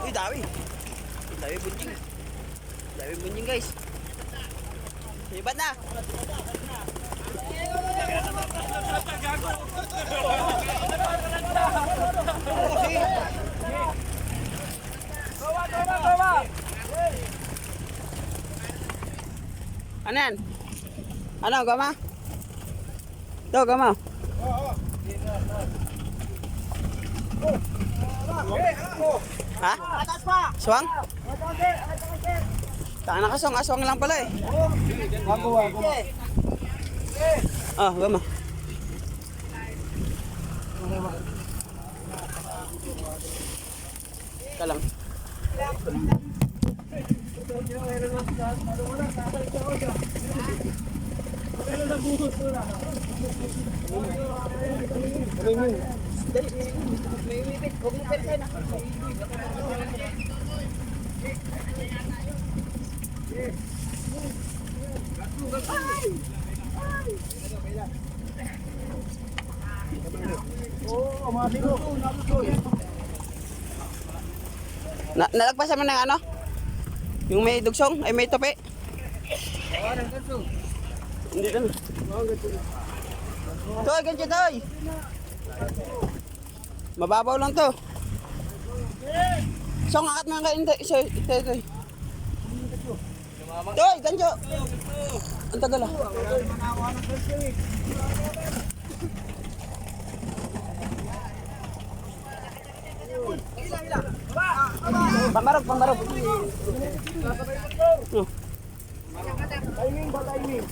Uy, dami. Dami bunjing. Dami bunjing guys. Hibat na. Ano yan? Ano, gama? Ito, gama. Ha? Swang? Taka na kasong, aswang lang pala eh. Ah, gama. Ika lang. Nalagpasan mo ng ano? Yung may dugsong, ay may tope. Hindi lang. Toy, ganyan toy. Mababaw lang to. Song, akat mo ang kain. Toy. Toy, ganyan. Ang tagal ah. Pambarog. Timing.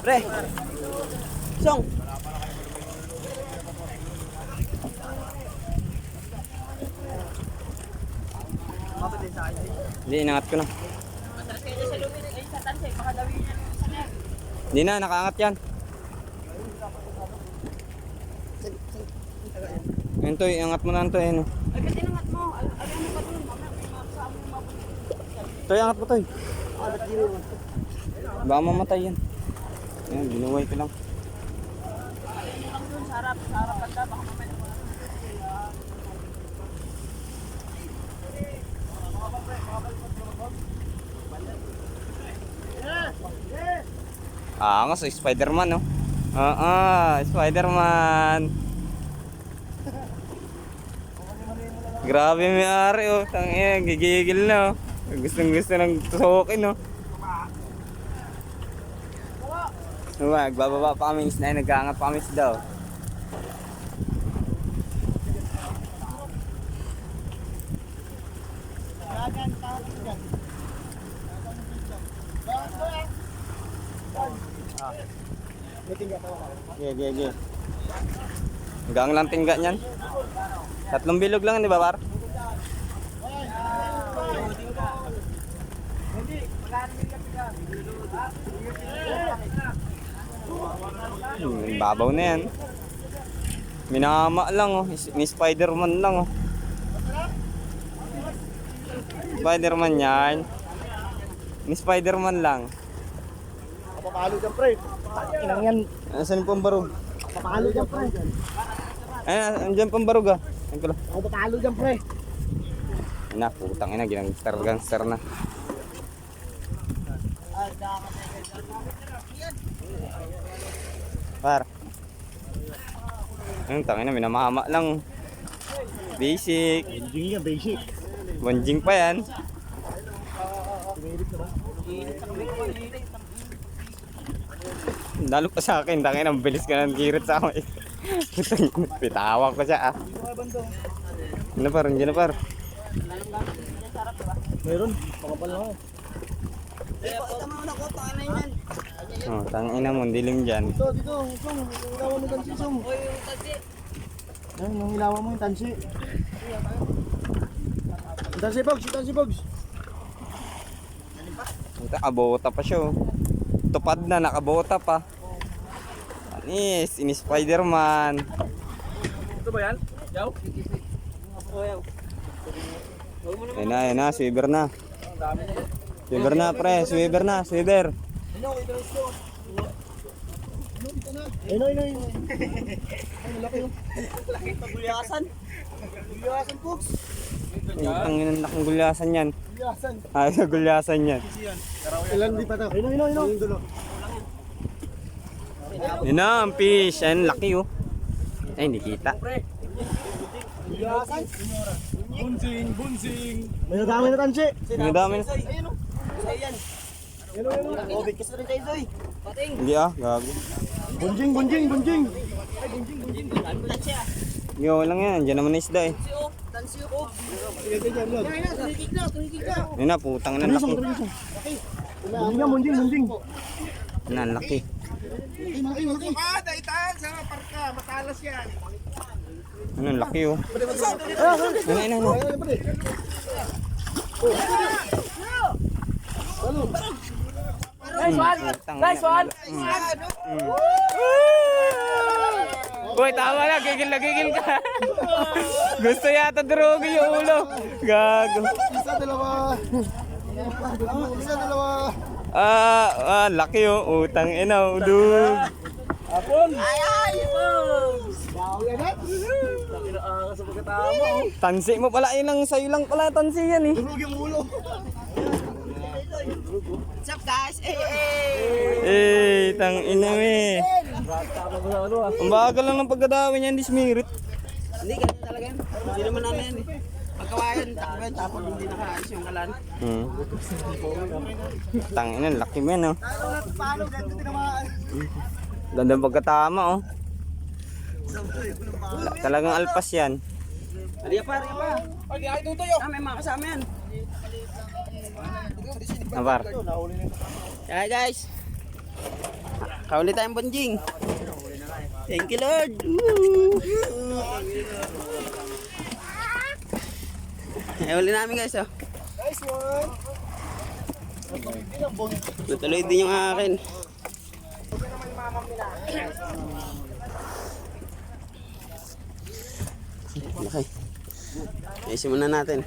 Pre. Song. Hindi, inangat ko na. Hindi na, nakaangat yan. Yan to, iangat mo na ito eh. Ay, kasi inangat mo. Ayaw mo pa dun. Ito, iangat mo to eh. Baka mamatay yan. Ayan, binuway ko lang. Sa harapan ka, baka mamaya. Angas, Spider-Man no? Spider-Man. Grabe may ari oh. Tangina, gigigil na oh. Gustong-gusto ng tusokin oh. Magbababa pa kami isda, nag-aangat pa kami isda oh. Ge. Hanggang lang tingga niyan. 3 bilog lang, di ba, par? Babaw na yan. Minama lang oh. Ni Spider-Man lang oh. Spider-Man yan. Ni Spider-Man lang. Papalo dyan, pre. Inang yan. Asan yung pambarog? Papalo dyan, pre. Ayan, andyan pambarog ah. Ayan ko lang. Papalo dyan, pre. Ina, putang ina, gangster na. Par. Ayun, tangina, minamahama lang. Basic. Bonjing yan, basic. Bonjing pa yan. Lalo pa sa akin, tangina, ang bilis ka ng kirot sa akin. Pitawak ko siya ah. Ano par, hindi na par. Meron, pakapal na ako. Oh, tangina mo, dilim dyan. Dito, ilawan mo tansi, Sum. Ayun, nung ilawan mo yung tansi. Tansi, Bogs. Nakabota pa siya oh. Tupad na, nakabota pa. Anis, ini Spider-Man. Ito ba yan? Yaw? Ayun na, swiver na. Swiver na, pre, swiver. Ayun, ayun, ayun. Ay, laki oh. Laki pagulyasan. Gulyasan, Pops. Ang inang laking gulyasan yan. Gulyasan. Ay, gulyasan yan. Ilan di pa to? Ayun, ayun, ayun. Ayun, dulo. Yun na, ang fish. Ayun, laki oh. Ay, hindi kita. Gulyasan. Bunsing, bunsing. May nadami na tansi. Ang dami na. Ayun o. Sa'yo yan. Ayun, ayun, ayun. Oh, bigkas na rin tayo, Zoy. Pating. Hindi ah, gago. Bunjing, bunjing, bunjing. Tansi siya. Yo, lang yan. Diyan naman na isda eh. Tansi o. Tansi o. Sige, sige, Lord. Tumikik na, tumikik na. Yun na, putang na laki. Bunjing nga, bunjing, bunjing. Na, laki. Malaki, malaki, malaki. Ano, laki oh. Ah, Ano, ano, ano. ayun, pare. Nice one. Nice one. Uy, tama na. Gigil ka. Gusto yata durugin yung ulo. Gago. Isa, dalawa. Isa, dalawa. Laki oh. Utang ina, udug. Ay, ay, boss. Bawi agad. Laki na sa pagkatama. Tansi mo pala. Yun lang, sa'yo lang pala tansi yan eh. Durog yung ulo. What's up, guys? Eh. Tang ina eh. Ang bagal lang ng pagkadawin niyan, di smirit. Hindi, ganun talaga yan. Hindi naman namin yan eh. Pagkawayan, takban, tapos hindi nakaalis yung kalan. Tang ina, laki mo yan oh. Paano ganito tinamaan? Gandang pagkatama oh. Talagang alpas yan. Halika pa, halika pa. Ah, may mga kasama yan. Napar. Kaya guys, kauli tayong bunjing. Thank you, Lord. Woo! Huli namin guys, oh. Nice one. Natuloy din yung akin. Okay. Ayusin muna natin.